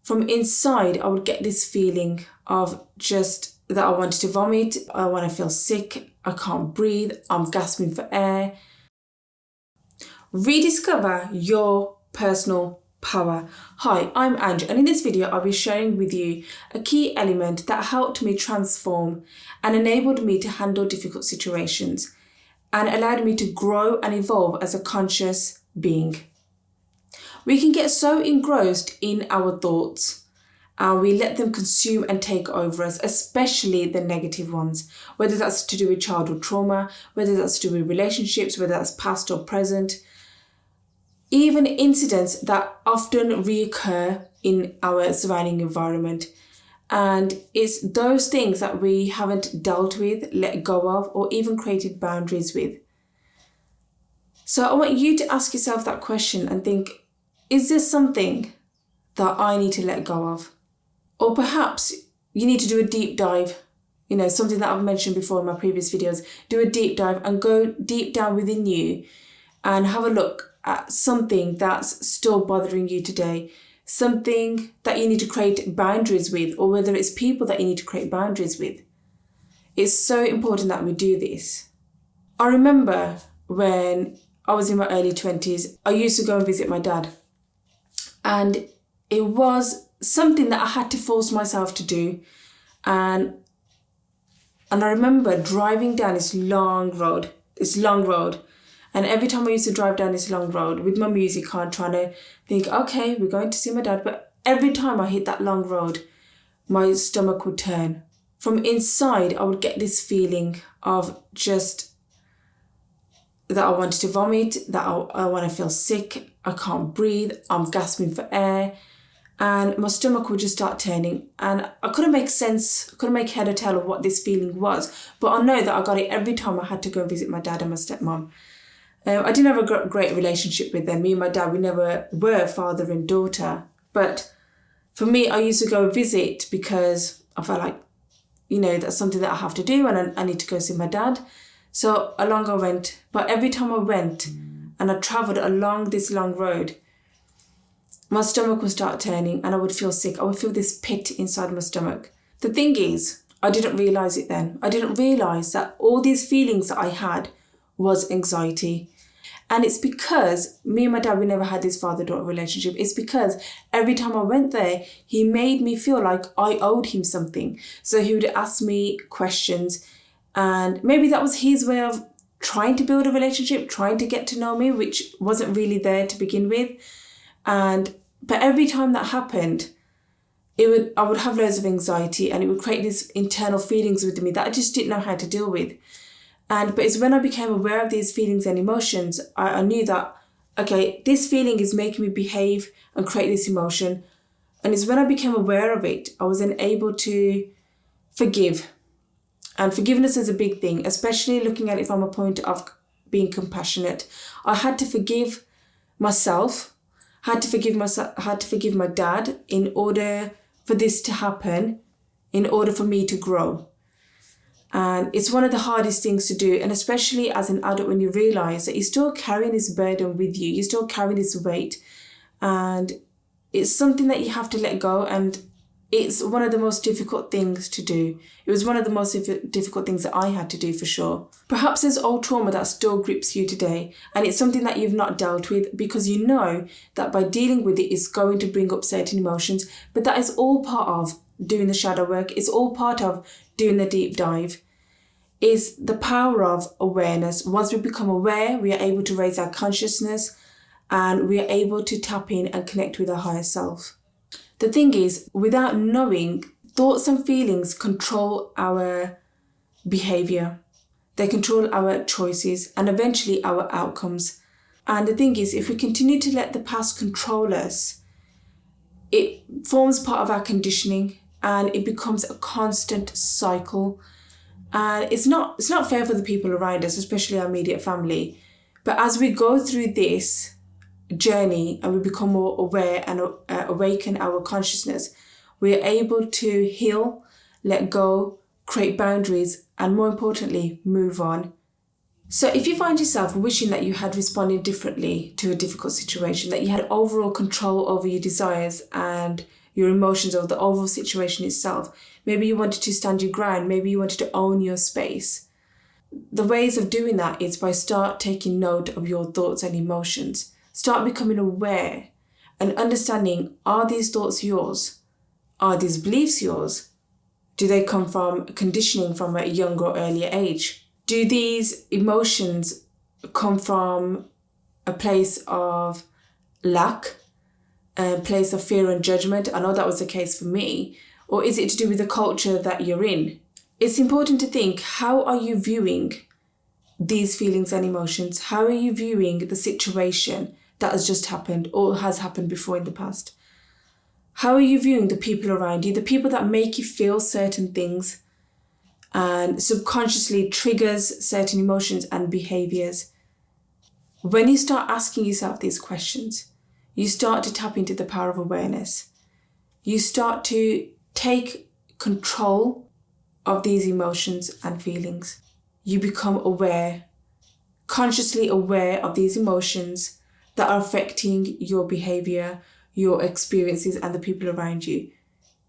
from inside, I would get this feeling of just that I wanted to vomit, I want to feel sick, I can't breathe, I'm gasping for air. Rediscover your personal power. Hi, I'm Ange, and in this video I'll be sharing with you a key element that helped me transform and enabled me to handle difficult situations and allowed me to grow and evolve as a conscious being. We can get so engrossed in our thoughts and we let them consume and take over us, especially the negative ones, whether that's to do with childhood trauma, whether that's to do with relationships, whether that's past or present, even incidents that often reoccur in our surrounding environment. And it's those things that we haven't dealt with, let go of, or even created boundaries with. So I want you to ask yourself that question and think, is there something that I need to let go of? Or perhaps you need to do a deep dive, something that I've mentioned before in my previous videos. Do a deep dive and go deep down within you and have a look at something that's still bothering you today, something that you need to create boundaries with, or whether it's people that you need to create boundaries with. It's so important that we do this. I remember when I was in my early 20s, I used to go and visit my dad. And it was something that I had to force myself to do. And I remember driving down this long road. And every time I used to drive down this long road with my music on, trying to think, okay, we're going to see my dad. But every time I hit that long road, my stomach would turn. From inside, I would get this feeling of just that I wanted to vomit, that I want to feel sick, I can't breathe, I'm gasping for air, and my stomach would just start turning. And I couldn't make sense, I couldn't make head or tail of what this feeling was, but I know that I got it every time I had to go and visit my dad and my stepmom. I didn't have a great relationship with them. Me and my dad, we never were father and daughter. But for me, I used to go visit because I felt like, that's something that I have to do and I need to go see my dad. So along I went. But every time I went and I travelled along this long road, my stomach would start turning and I would feel sick. I would feel this pit inside my stomach. The thing is, I didn't realise it then. I didn't realise that all these feelings that I had was anxiety. And it's because me and my dad, we never had this father-daughter relationship. It's because every time I went there, he made me feel like I owed him something. So he would ask me questions, and maybe that was his way of trying to build a relationship, trying to get to know me, which wasn't really there to begin with. But every time that happened, I would have loads of anxiety, and it would create these internal feelings within me that I just didn't know how to deal with. But it's when I became aware of these feelings and emotions, I knew that, okay, this feeling is making me behave and create this emotion. And it's when I became aware of it, I was then able to forgive. And forgiveness is a big thing, especially looking at it from a point of being compassionate. I had to forgive myself, had to forgive my dad in order for this to happen, in order for me to grow. And it's one of the hardest things to do, and especially as an adult, when you realise that you're still carrying this burden with you, you're still carrying this weight, and it's something that you have to let go, and it's one of the most difficult things to do. It was one of the most difficult things that I had to do, for sure. Perhaps there's old trauma that still grips you today, and it's something that you've not dealt with, because you know that by dealing with it, it's going to bring up certain emotions, but that is all part of doing the shadow work. It's all part of doing the deep dive. Is the power of awareness. Once we become aware, we are able to raise our consciousness and we are able to tap in and connect with our higher self. The thing is, without knowing, thoughts and feelings control our behavior. They control our choices and eventually our outcomes. And the thing is, if we continue to let the past control us, it forms part of our conditioning and it becomes a constant cycle. And it's not fair for the people around us, especially our immediate family. But as we go through this journey and we become more aware and awaken our consciousness, we are able to heal, let go, create boundaries, and more importantly, move on. So if you find yourself wishing that you had responded differently to a difficult situation, that you had overall control over your desires and your emotions or the overall situation itself. Maybe you wanted to stand your ground. Maybe you wanted to own your space. The ways of doing that is by start taking note of your thoughts and emotions. Start becoming aware and understanding, are these thoughts yours? Are these beliefs yours? Do they come from conditioning from a younger or earlier age? Do these emotions come from a place of lack, a place of fear and judgment? I know that was the case for me. Or is it to do with the culture that you're in? It's important to think, how are you viewing these feelings and emotions? How are you viewing the situation that has just happened or has happened before in the past? How are you viewing the people around you, the people that make you feel certain things and subconsciously triggers certain emotions and behaviors? When you start asking yourself these questions, you start to tap into the power of awareness. You start to take control of these emotions and feelings. You become aware, consciously aware of these emotions that are affecting your behavior, your experiences, and the people around you.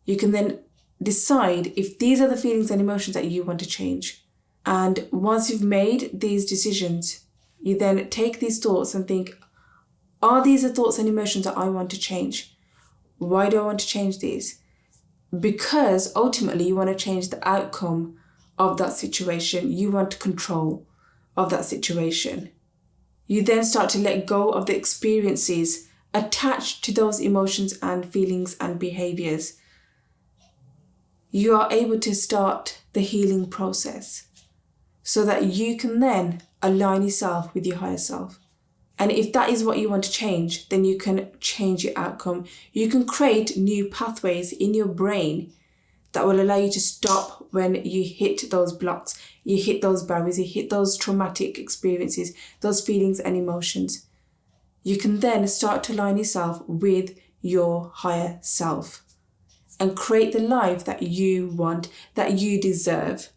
You can then decide if these are the feelings and emotions that you want to change. And once you've made these decisions, you then take these thoughts and think, are these the thoughts and emotions that I want to change? Why do I want to change these? Because ultimately you want to change the outcome of that situation. You want control of that situation. You then start to let go of the experiences attached to those emotions and feelings and behaviors. You are able to start the healing process so that you can then align yourself with your higher self. And if that is what you want to change, then you can change your outcome. You can create new pathways in your brain that will allow you to stop when you hit those blocks, you hit those barriers, you hit those traumatic experiences, those feelings and emotions. You can then start to align yourself with your higher self and create the life that you want, that you deserve.